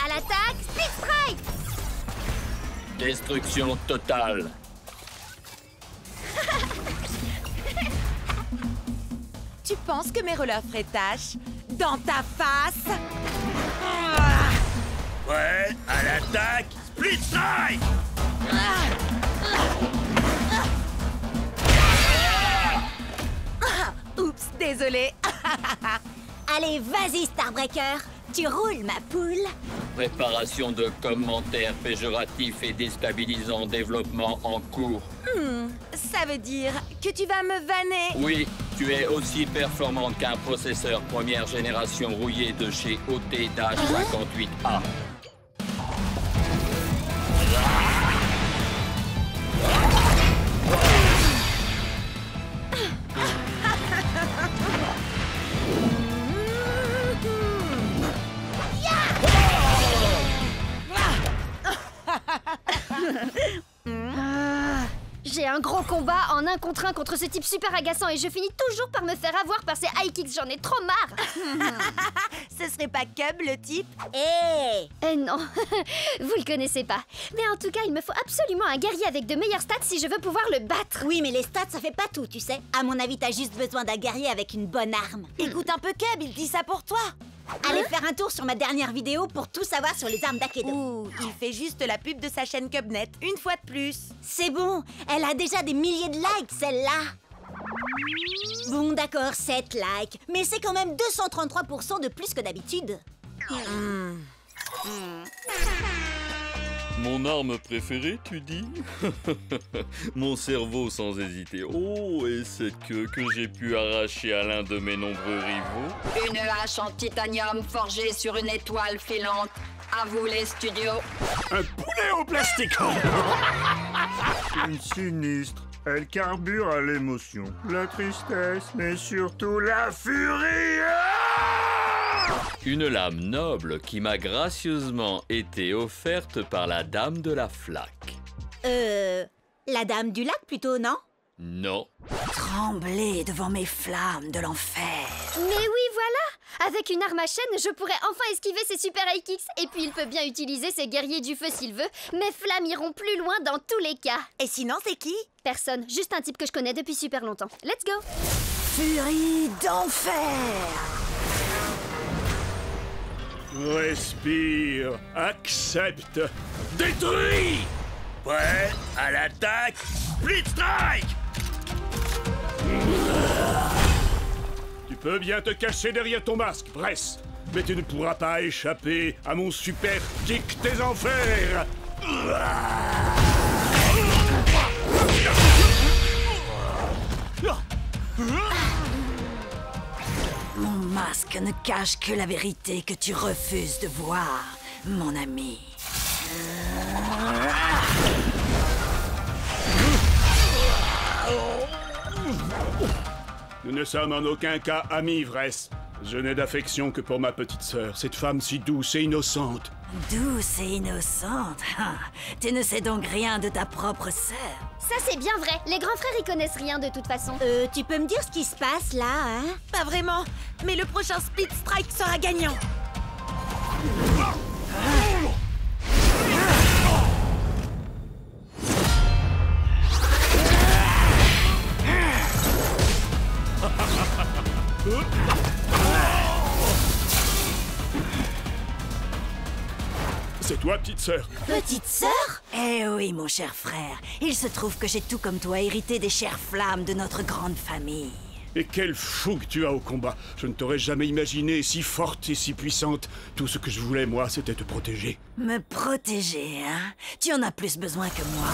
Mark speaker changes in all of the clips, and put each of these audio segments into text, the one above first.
Speaker 1: À l'attaque, Split Strike!
Speaker 2: Destruction totale.
Speaker 3: Tu penses que mes rollers feraient tâche? Dans ta face?
Speaker 2: Ouais, à l'attaque, Split Strike!
Speaker 3: Oups, désolé.
Speaker 1: Allez, vas-y, Starbreaker! Tu roules, ma poule!
Speaker 2: Préparation de commentaires péjoratifs et déstabilisants, développement en cours.
Speaker 3: Ça veut dire que tu vas me vanner.
Speaker 2: Oui, tu es aussi performante qu'un processeur première génération rouillé de chez OT-58A.
Speaker 1: J'ai un gros combat en 1 contre 1 contre ce type super agaçant et je finis toujours par me faire avoir par ces high kicks, j'en ai trop marre.
Speaker 3: Ce serait pas Cub, le type?
Speaker 1: Eh non, vous le connaissez pas. Mais en tout cas, il me faut absolument un guerrier avec de meilleures stats si je veux pouvoir le battre.
Speaker 4: Oui, mais les stats, ça fait pas tout, tu sais. À mon avis, t'as juste besoin d'un guerrier avec une bonne arme.
Speaker 3: Écoute un peu Cub, il dit ça pour toi.
Speaker 4: Allez faire un tour sur ma dernière vidéo pour tout savoir sur les armes d'Akedo.
Speaker 3: Ouh, il fait juste la pub de sa chaîne Cubnet, une fois de plus.
Speaker 4: C'est bon, elle a déjà des milliers de likes, celle-là. Bon, d'accord, 7 likes. Mais c'est quand même 233% de plus que d'habitude.
Speaker 2: Mon arme préférée, tu dis? Mon cerveau sans hésiter. Oh, et cette queue que j'ai pu arracher à l'un de mes nombreux rivaux.
Speaker 5: Une hache en titanium forgée sur une étoile filante. À vous les studios.
Speaker 6: Un poulet en plastique. Une sinistre. Elle carbure à l'émotion, la tristesse, mais surtout la furie.
Speaker 2: Une lame noble qui m'a gracieusement été offerte par la dame de la flaque.
Speaker 4: La dame du lac plutôt, non?
Speaker 2: Non.
Speaker 4: Trembler devant mes flammes de l'enfer.
Speaker 1: Mais oui, voilà! Avec une arme à chaîne, je pourrais enfin esquiver ces super high kicks. Et puis il peut bien utiliser ses guerriers du feu s'il veut. Mes flammes iront plus loin dans tous les cas.
Speaker 3: Et sinon, c'est qui?
Speaker 1: Personne, juste un type que je connais depuis super longtemps. Let's go!
Speaker 4: Furie d'enfer.
Speaker 6: Respire, accepte, détruis.
Speaker 2: Prêt à l'attaque, Split Strike!
Speaker 6: Tu peux bien te cacher derrière ton masque, Bress, mais tu ne pourras pas échapper à mon super kick des enfers.
Speaker 4: Mon masque ne cache que la vérité que tu refuses de voir, mon ami.
Speaker 6: Nous ne sommes en aucun cas amis, Vress. Je n'ai d'affection que pour ma petite sœur, cette femme si douce et innocente.
Speaker 4: Douce et innocente. Tu ne sais donc rien de ta propre sœur.
Speaker 1: Ça c'est bien vrai, les grands frères y connaissent rien de toute façon.
Speaker 4: Tu peux me dire ce qui se passe là, hein?
Speaker 3: Pas vraiment, mais le prochain Split Strike sera gagnant.
Speaker 6: C'est toi, petite sœur.
Speaker 4: Petite sœur? Eh oui, mon cher frère. Il se trouve que j'ai tout comme toi hérité des chères flammes de notre grande famille.
Speaker 6: Et quelle fougue tu as au combat. Je ne t'aurais jamais imaginé si forte et si puissante. Tout ce que je voulais, moi, c'était te protéger.
Speaker 4: Me protéger, hein? Tu en as plus besoin que moi.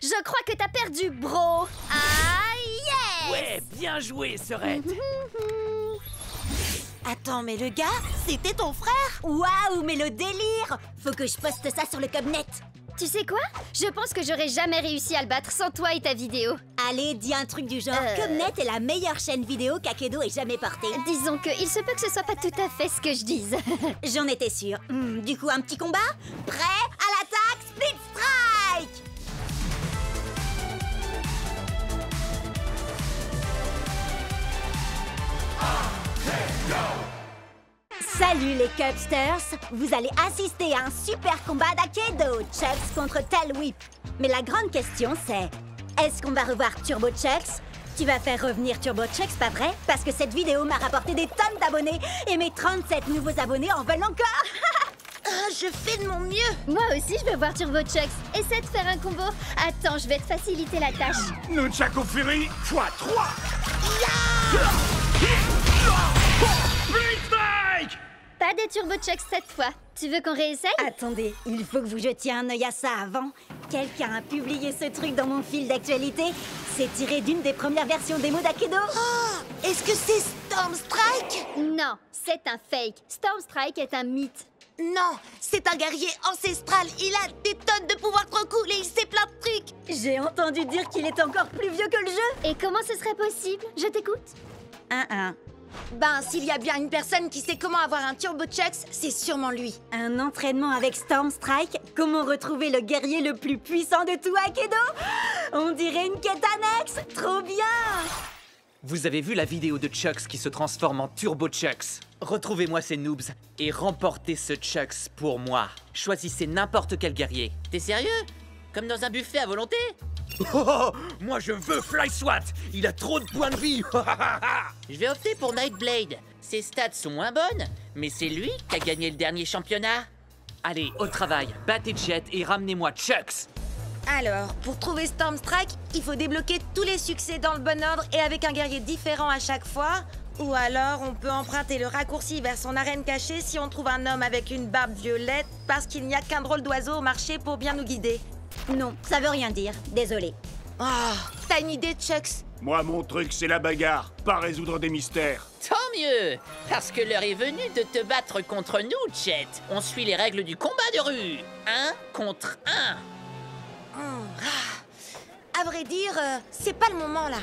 Speaker 1: Je crois que t'as perdu, bro. Ah, yes!
Speaker 7: Ouais, bien joué, Sorette.
Speaker 3: Attends, mais le gars, c'était ton frère?
Speaker 4: Waouh, mais le délire! Faut que je poste ça sur le Cubnet.
Speaker 1: Tu sais quoi? Je pense que j'aurais jamais réussi à le battre sans toi et ta vidéo.
Speaker 4: Allez, dis un truc du genre. Cubnet est la meilleure chaîne vidéo qu'Akedo ait jamais portée.
Speaker 1: Disons qu'il se peut que ce soit pas tout à fait ce que je dise.
Speaker 4: J'en étais sûre. Du coup, un petit combat? Prêt à l'attaque, Split Strike! Salut les Cubsters! Vous allez assister à un super combat d'Akedo, Chucks contre Tail Whip. Mais la grande question c'est, est-ce qu'on va revoir Turbo Chucks? Tu vas faire revenir Turbo Chucks, pas vrai? Parce que cette vidéo m'a rapporté des tonnes d'abonnés et mes 37 nouveaux abonnés en veulent encore!
Speaker 8: Je fais de mon mieux.
Speaker 1: Moi aussi, je veux voir Turbo Chucks. Essaie de faire un combo. Attends, je vais te faciliter la tâche.
Speaker 6: Nunchaku Fury x3.
Speaker 1: Pas des Turbo Chucks cette fois. Tu veux qu'on réessaye?
Speaker 4: Attendez, il faut que vous jetiez un œil à ça avant. Quelqu'un a publié ce truc dans mon fil d'actualité. C'est tiré d'une des premières versions démo d'Akedo.
Speaker 8: Oh, est-ce que c'est Storm Strike?
Speaker 1: Non, c'est un fake. Storm Strike est un mythe.
Speaker 8: Non, c'est un guerrier ancestral. Il a des tonnes de pouvoirs trop cool et il sait plein de trucs.
Speaker 4: J'ai entendu dire qu'il est encore plus vieux que le jeu.
Speaker 1: Et comment ce serait possible? Je t'écoute.
Speaker 8: Ben, s'il y a bien une personne qui sait comment avoir un Turbo Chucks, c'est sûrement lui.
Speaker 4: Un entraînement avec Storm Strike? Comment retrouver le guerrier le plus puissant de tout Akedo? On dirait une quête annexe. Trop bien!
Speaker 7: Vous avez vu la vidéo de Chucks qui se transforme en Turbo Chucks? Retrouvez-moi ces noobs et remportez ce Chucks pour moi. Choisissez n'importe quel guerrier.
Speaker 9: T'es sérieux? Comme dans un buffet à volonté?
Speaker 7: Oh, moi je veux Fly Swat. Il a trop de points de vie.
Speaker 9: Je vais opter pour Nightblade. Ses stats sont moins bonnes, mais c'est lui qui a gagné le dernier championnat.
Speaker 7: Allez, au travail. Battez Jet et ramenez-moi Chucks.
Speaker 8: Alors, pour trouver Storm Strike, il faut débloquer tous les succès dans le bon ordre et avec un guerrier différent à chaque fois. Ou alors, on peut emprunter le raccourci vers son arène cachée si on trouve un homme avec une barbe violette parce qu'il n'y a qu'un drôle d'oiseau au marché pour bien nous guider.
Speaker 4: Non, ça veut rien dire. Désolée.
Speaker 8: Oh, t'as une idée, Chucks?
Speaker 6: Moi, mon truc, c'est la bagarre, pas résoudre des mystères.
Speaker 9: Tant mieux, parce que l'heure est venue de te battre contre nous, Jet. On suit les règles du combat de rue. 1 contre 1.
Speaker 8: À vrai dire, c'est pas le moment, là.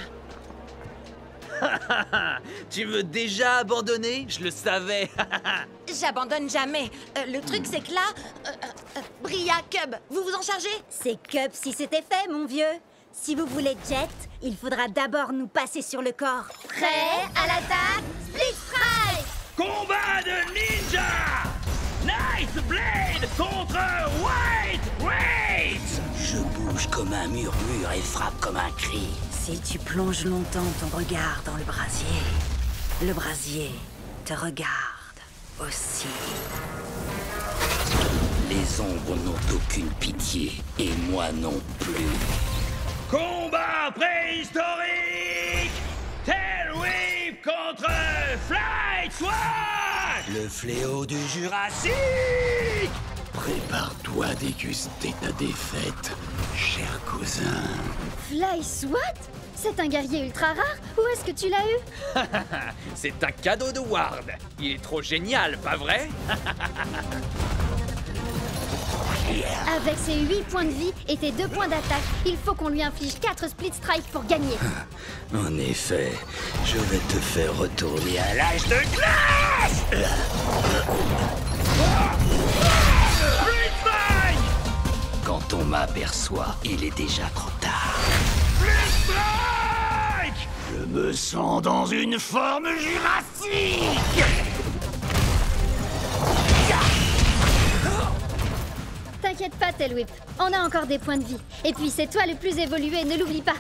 Speaker 7: Tu veux déjà abandonner? Je le savais.
Speaker 8: J'abandonne jamais. Le truc, c'est que là... Bria, Cub, vous vous en chargez?
Speaker 4: C'est Cub si c'était fait, mon vieux. Si vous voulez Jet, il faudra d'abord nous passer sur le corps.
Speaker 1: Prêt à l'attaque? Split Strike!
Speaker 6: Combat de ninja! Nightblade contre White Rate!
Speaker 10: Je bouge comme un murmure et frappe comme un cri.
Speaker 4: Si tu plonges longtemps ton regard dans le brasier te regarde aussi.
Speaker 10: Les ombres n'ont aucune pitié, et moi non plus.
Speaker 6: Combat préhistorique! Tail Whip contre Fly Swat!
Speaker 10: Le fléau du Jurassique! Prépare-toi à déguster ta défaite, cher cousin.
Speaker 1: Fly Swat? C'est un guerrier ultra rare? Où est-ce que tu l'as eu?
Speaker 7: C'est un cadeau de Ward. Il est trop génial, pas vrai?
Speaker 1: Avec ses 8 points de vie et tes 2 points d'attaque, il faut qu'on lui inflige 4 split strikes pour gagner.
Speaker 10: En effet, je vais te faire retourner à l'âge de glace! Quand on m'aperçoit, il est déjà trop tard. Je me sens dans une forme jurassique!
Speaker 1: T'inquiète pas, Tail Whip. On a encore des points de vie. Et puis c'est toi le plus évolué, ne l'oublie pas.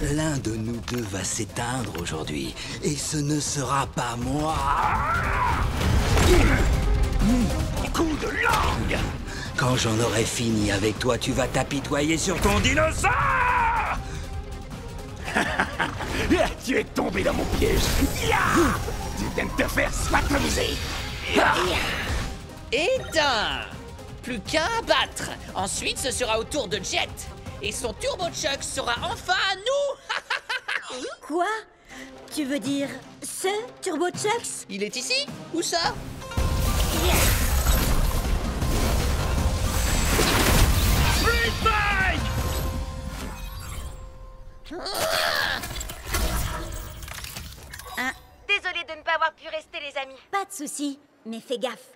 Speaker 10: L'un de nous deux va s'éteindre aujourd'hui, et ce ne sera pas moi. Coup de langue! Quand j'en aurai fini avec toi, tu vas t'apitoyer sur ton dinosaure! Tu es tombé dans mon piège! Tu viens de te faire swatomiser!
Speaker 9: Éteint! Plus qu'un à battre. Ensuite, ce sera au tour de Jet. Et son Turbo Chucks sera enfin à nous.
Speaker 4: Quoi? Tu veux dire ce Turbo Chucks?
Speaker 9: Il est ici? Où ça?
Speaker 8: Désolée de ne pas avoir pu rester, les amis.
Speaker 4: Pas de souci, mais fais gaffe.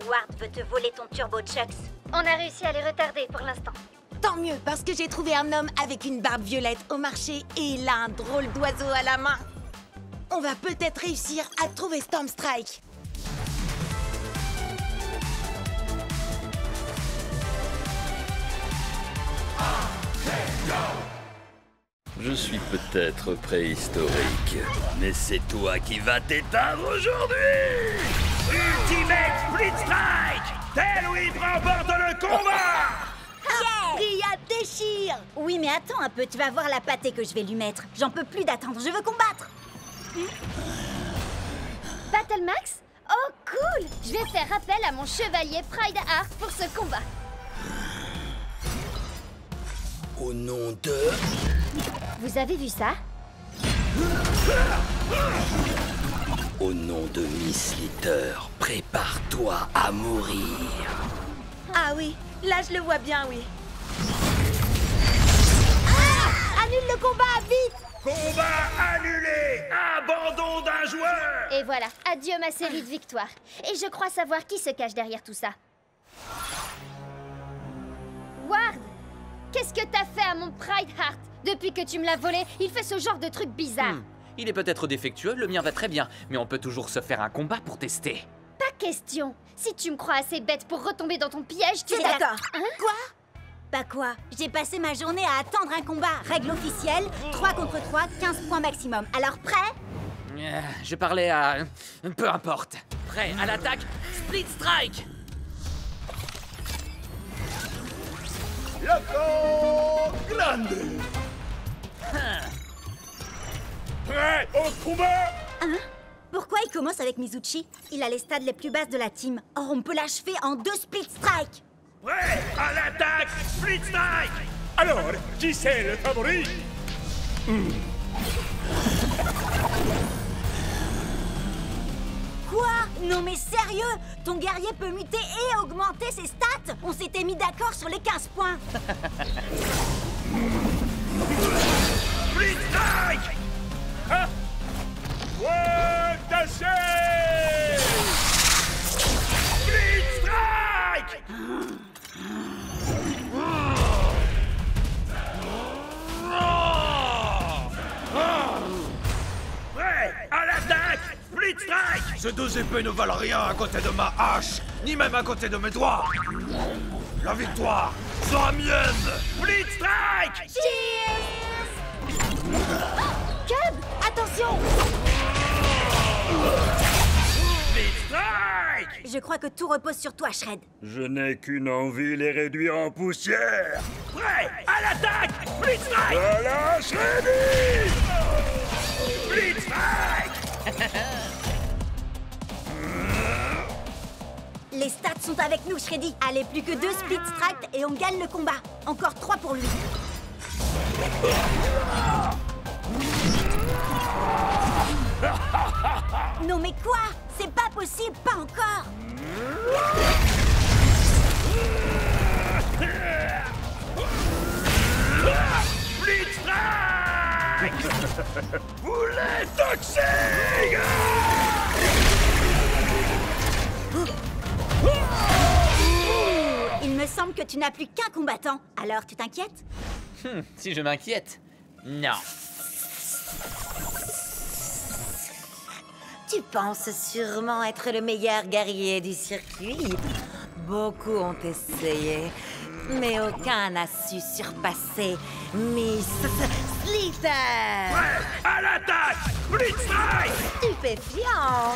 Speaker 4: Ward veut te voler ton Turbo Chucks.
Speaker 1: On a réussi à les retarder pour l'instant.
Speaker 8: Tant mieux, parce que j'ai trouvé un homme avec une barbe violette au marché et il a un drôle d'oiseau à la main. On va peut-être réussir à trouver Storm Strike.
Speaker 2: Je suis peut-être préhistorique, mais c'est toi qui vas t'éteindre aujourd'hui!
Speaker 11: Ultimate Split Strike! Tailwhip remporte le combat!
Speaker 4: Ria déchire! Oui, mais attends un peu, tu vas voir la pâtée que je vais lui mettre. J'en peux plus d'attendre, je veux combattre!
Speaker 1: Battle Max? Oh, cool! Je vais faire appel à mon chevalier Pride Heart pour ce combat.
Speaker 10: Au nom de...
Speaker 1: Vous avez vu ça?
Speaker 10: Au nom de Miss Litter, prépare-toi à mourir.
Speaker 8: Ah oui, là je le vois bien, oui.
Speaker 4: Annule le combat, vite!
Speaker 11: Combat annulé! Abandon d'un joueur!
Speaker 1: Et voilà, adieu ma série de victoires. Et je crois savoir qui se cache derrière tout ça. Ward! Qu'est-ce que t'as fait à mon Pride Heart? Depuis que tu me l'as volé, il fait ce genre de truc bizarre.
Speaker 7: Il est peut-être défectueux, le mien va très bien, mais on peut toujours se faire un combat pour tester.
Speaker 1: Pas question. Si tu me crois assez bête pour retomber dans ton piège, tu
Speaker 4: C'est
Speaker 1: vas...
Speaker 4: d'accord.
Speaker 1: Hein?
Speaker 4: Quoi? Bah quoi? J'ai passé ma journée à attendre un combat. Règle officielle, 3 contre 3, 15 points maximum. Alors prêt?
Speaker 7: Je parlais à... peu importe. Prêt à l'attaque, Split Strike!
Speaker 6: Loco Grande! Prêt au combat?
Speaker 4: Hein? Pourquoi il commence avec Mizuchi? Il a les stades les plus basses de la team. Or, on peut l'achever en 2 split strike.
Speaker 11: Prêt à l'attaque! Split Strike!
Speaker 6: Alors, qui c'est le favori?
Speaker 4: Quoi? Non mais sérieux? Ton guerrier peut muter et augmenter ses stats? On s'était mis d'accord sur les 15 points.
Speaker 11: Split Strike!
Speaker 6: Hein? Ouais, caché!
Speaker 11: Split Strike! Prêt à l'attaque! Split Strike!
Speaker 12: Ces deux épées ne valent rien à côté de ma hache, ni même à côté de mes doigts. La victoire sera mienne.
Speaker 11: Split Strike!
Speaker 4: Cub, attention!
Speaker 11: Split Strike!
Speaker 4: Je crois que tout repose sur toi, Shred.
Speaker 2: Je n'ai qu'une envie, les réduire en poussière.
Speaker 11: Prêt à l'attaque! Split Strike!
Speaker 2: Voilà, Shreddy!
Speaker 11: Split Strike!
Speaker 4: Les stats sont avec nous, Shreddy. Allez, plus que 2 split strikes et on gagne le combat. Encore 3 pour lui. Non mais quoi? C'est pas possible, pas encore.
Speaker 11: Split Strike! Boulet toxique!
Speaker 4: Il me semble que tu n'as plus qu'un combattant. Alors, tu t'inquiètes?
Speaker 7: Si je m'inquiète? Non.
Speaker 8: Tu penses sûrement être le meilleur guerrier du circuit. Beaucoup ont essayé, mais aucun n'a su surpasser Miss Litter.
Speaker 11: Prêt à l'attaque! Split Strike!
Speaker 8: Stupéfiant.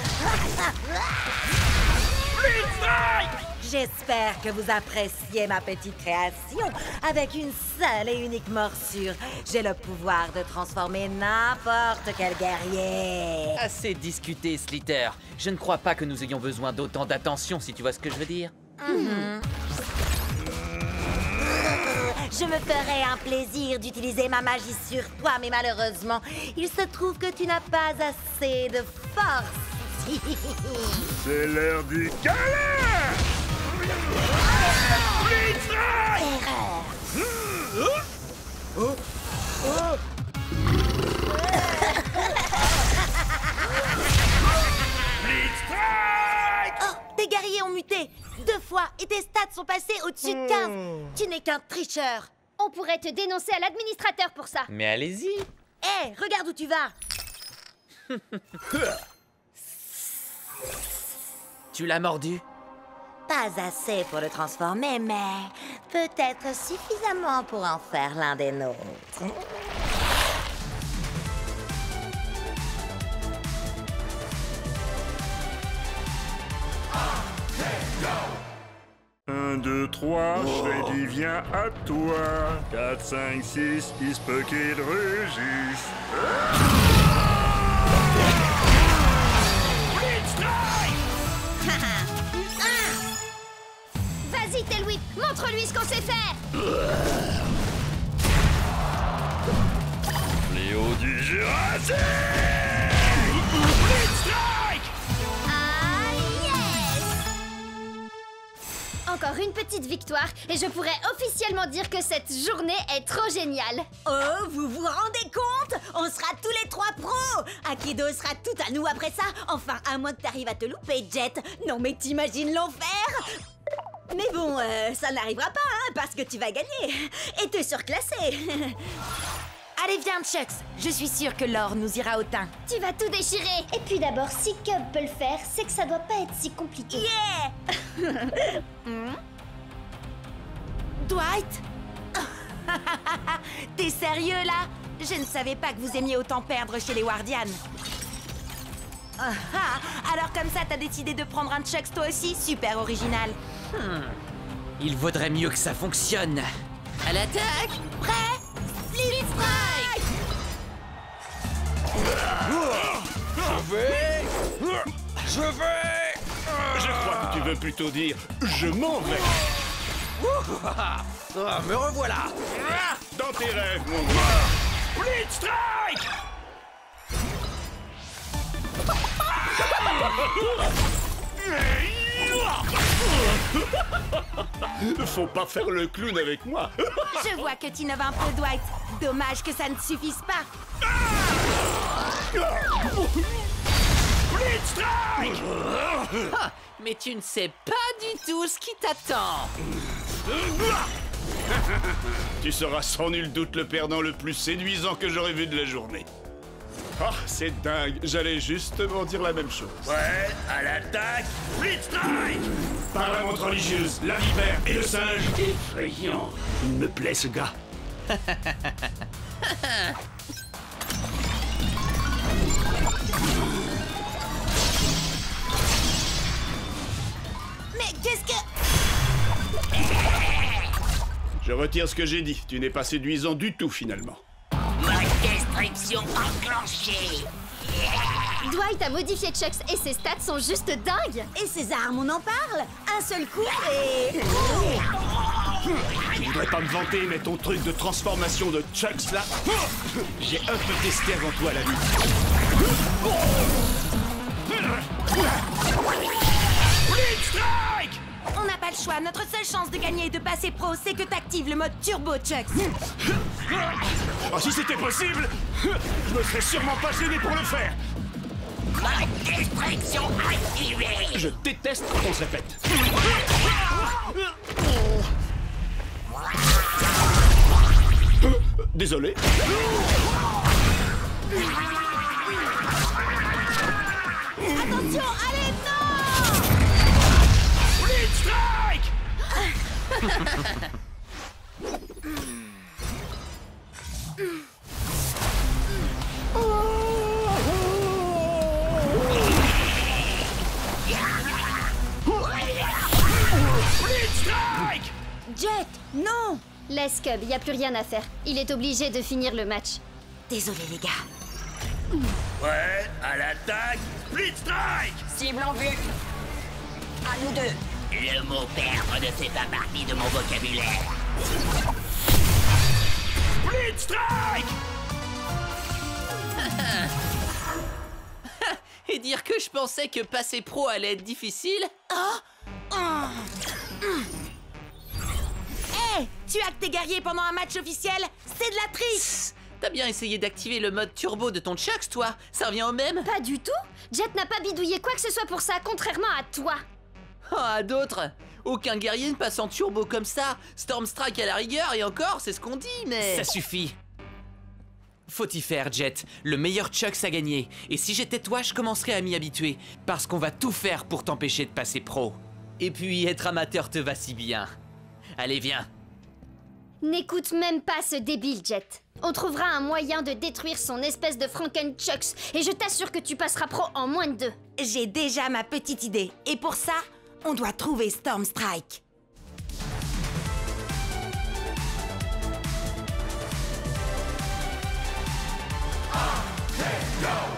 Speaker 11: Split Strike!
Speaker 8: J'espère que vous appréciez ma petite création. Avec une seule et unique morsure, j'ai le pouvoir de transformer n'importe quel guerrier.
Speaker 7: Assez discuté, Slitter. Je ne crois pas que nous ayons besoin d'autant d'attention, si tu vois ce que je veux dire.
Speaker 8: Je me ferais un plaisir d'utiliser ma magie sur toi, mais malheureusement, il se trouve que tu n'as pas assez de force.
Speaker 6: C'est l'heure du câlin!
Speaker 11: Split Strike! Split Strike!
Speaker 8: Oh, tes guerriers ont muté 2 fois et tes stats sont passés au-dessus de 15. Tu n'es qu'un tricheur.
Speaker 1: On pourrait te dénoncer à l'administrateur pour ça.
Speaker 7: Mais allez-y.
Speaker 8: Hé, regarde où tu vas.
Speaker 7: Tu l'as mordu?
Speaker 8: Pas assez pour le transformer, mais peut-être suffisamment pour en faire l'un des nôtres.
Speaker 6: 2, 3, Shreddy vient à toi. 4, 5, 6, il se peut qu'il rugisse.
Speaker 1: Vas-y, Tail Whip, montre-lui ce qu'on sait faire.
Speaker 2: Fléau du Jurassique.
Speaker 1: Ah, yes! Encore une petite victoire et je pourrais officiellement dire que cette journée est trop géniale.
Speaker 4: Oh, vous vous rendez compte? On sera tous les 3 pros! Akido sera tout à nous après ça. Enfin, à moins que t'arrives à te louper, Jet. Non mais t'imagines l'enfer? Mais bon, ça n'arrivera pas, hein, parce que tu vas gagner et te surclasser.
Speaker 8: Allez, viens, Chucks. Je suis sûre que l'or nous ira au teint.
Speaker 1: Tu vas tout déchirer. Et puis d'abord, si Cub peut le faire, c'est que ça doit pas être si compliqué.
Speaker 4: Yeah!
Speaker 8: Dwight? T'es sérieux, là? Je ne savais pas que vous aimiez autant perdre chez les Wardians. Alors comme ça, t'as décidé de prendre un Chucks toi aussi? Super original.
Speaker 7: Il vaudrait mieux que ça fonctionne.
Speaker 9: À l'attaque.
Speaker 8: Prêt? Split Strike!
Speaker 12: Je vais...
Speaker 6: Je crois que tu veux plutôt dire je m'en vais.
Speaker 12: Me revoilà.
Speaker 6: Dans tes rêves, mon gars. Split Strike! Faut pas faire le clown avec moi.
Speaker 8: Je vois que tu innoves un peu, Dwight. Dommage que ça ne suffise pas.
Speaker 6: Split Strike!
Speaker 9: Ah, mais tu ne sais pas du tout ce qui t'attend.
Speaker 6: Tu seras sans nul doute le perdant le plus séduisant que j'aurais vu de la journée. Ah, c'est dingue, j'allais justement dire la même chose.
Speaker 11: Ouais, à l'attaque, Split Strike!
Speaker 6: Par la montre religieuse, la vipère et le singe.
Speaker 11: Effrayant. Il me plaît, ce gars.
Speaker 8: Mais qu'est-ce que...
Speaker 6: Je retire ce que j'ai dit, tu n'es pas séduisant du tout finalement.
Speaker 9: Ma destruction enclenchée.
Speaker 1: Dwight a modifié Chucks et ses stats sont juste dingues.
Speaker 4: Et ses armes, on en parle? Un seul coup et...
Speaker 6: Je voudrais pas me vanter, mais ton truc de transformation de Chucks là, j'ai un peu testé avant toi la vie.
Speaker 11: Split Strike!
Speaker 8: On n'a pas le choix. Notre seule chance de gagner et de passer pro, c'est que t'actives le mode Turbo Chucks.
Speaker 6: Oh, si c'était possible, je me serais sûrement pas gêné pour le faire.
Speaker 9: Ma destruction activée.
Speaker 6: Je déteste quand on se répète. Désolé.
Speaker 4: Attention, allez, non!
Speaker 11: Split Strike! Split Strike!
Speaker 4: Jet, non!
Speaker 1: Laisse Cub, y a plus rien à faire. Il est obligé de finir le match.
Speaker 4: Désolé, les gars.
Speaker 11: Ouais, à l'attaque, Split Strike!
Speaker 5: Cible en vue. À nous deux.
Speaker 9: Le mot perdre ne fait pas partie de mon vocabulaire.
Speaker 11: Split Strike!
Speaker 9: Et dire que je pensais que passer pro allait être difficile?
Speaker 8: Hé, tu hackes tes guerriers pendant un match officiel? C'est de la triche!
Speaker 9: T'as bien essayé d'activer le mode turbo de ton Chucks, toi? Ça revient au même?
Speaker 1: Pas du tout. Jet n'a pas bidouillé quoi que ce soit pour ça, contrairement à toi.
Speaker 9: Oh, à d'autres! Aucun guerrier ne passe en turbo comme ça. Storm Strike à la rigueur, et encore, c'est ce qu'on dit, mais...
Speaker 7: Ça suffit. Faut y faire, Jet. Le meilleur Chucks a gagné. Et si j'étais toi, je commencerais à m'y habituer. Parce qu'on va tout faire pour t'empêcher de passer pro. Et puis, être amateur te va si bien. Allez, viens.
Speaker 1: N'écoute même pas ce débile, Jet. On trouvera un moyen de détruire son espèce de Franken-Chucks. Et je t'assure que tu passeras pro en moins de 2.
Speaker 8: J'ai déjà ma petite idée. Et pour ça, on doit trouver Storm Strike.
Speaker 12: go!